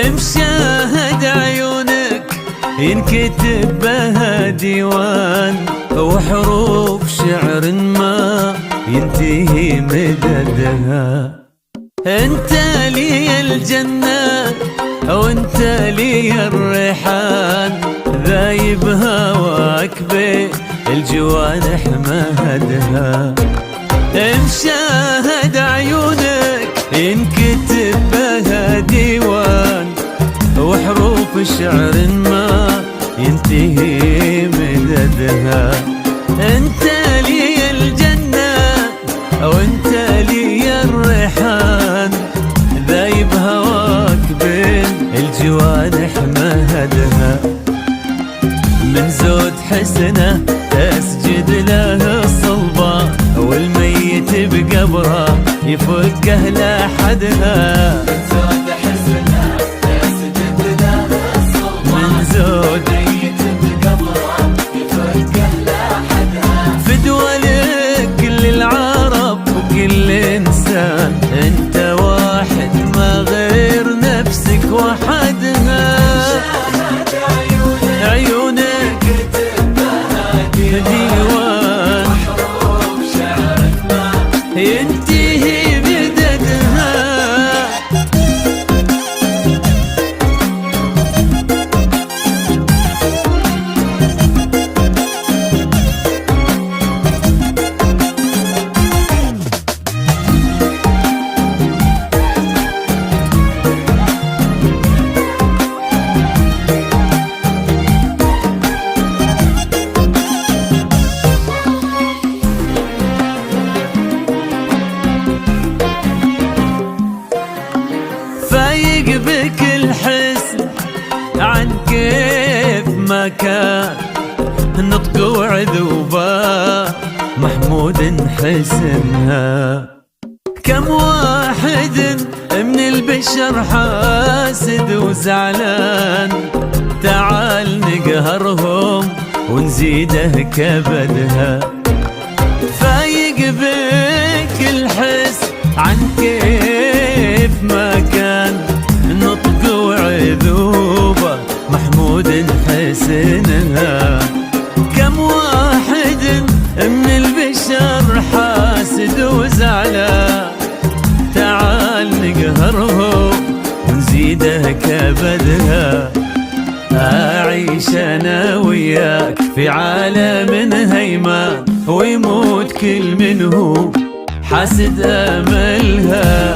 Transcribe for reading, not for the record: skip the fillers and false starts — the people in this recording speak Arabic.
مشاهد عيونك ينكتب بها ديوان، وحروف شعر ما ينتهي مددها. انت لي الجنة وانت لي الريحان، ذايب هواك بالجوانح مهدها. مشاهد عيونك ينكتب بها ديوان، وحروف شعر ما ينتهي مددها. انت لي الجنة وانت لي الريحان، ذايب هواك بين الجوانح مهدها. من زود حسنه تسجد له الصلبة، والميت بقبره يفكه لحدها. من زود حسنه تسجد له الصلبة، من زود ميت بقبره يفكه لحدها. فدوى لك كل العرب وكل انسان، انت واحد ما غير نفسك وحدها. عيونك ديوان، وحروف شعرك ما ينتهي بددها. فايق بك الحسن عن كيف ما كان، نطق وعذوبة محمود حسنها. كم واحد من البشر حاسد وزعلان، تعال نقهرهم ونزيده كبدها. فايق بك الحسن عن كيف ما كان، نطق وعذوبة محمود حسنها. كم واحد من البشر حاسد وزعلان، تعال نقهرهم ونزيده كبدها. أعيش أنا وياك في عالم هيمان، ويموت كل منه حاسد أملها.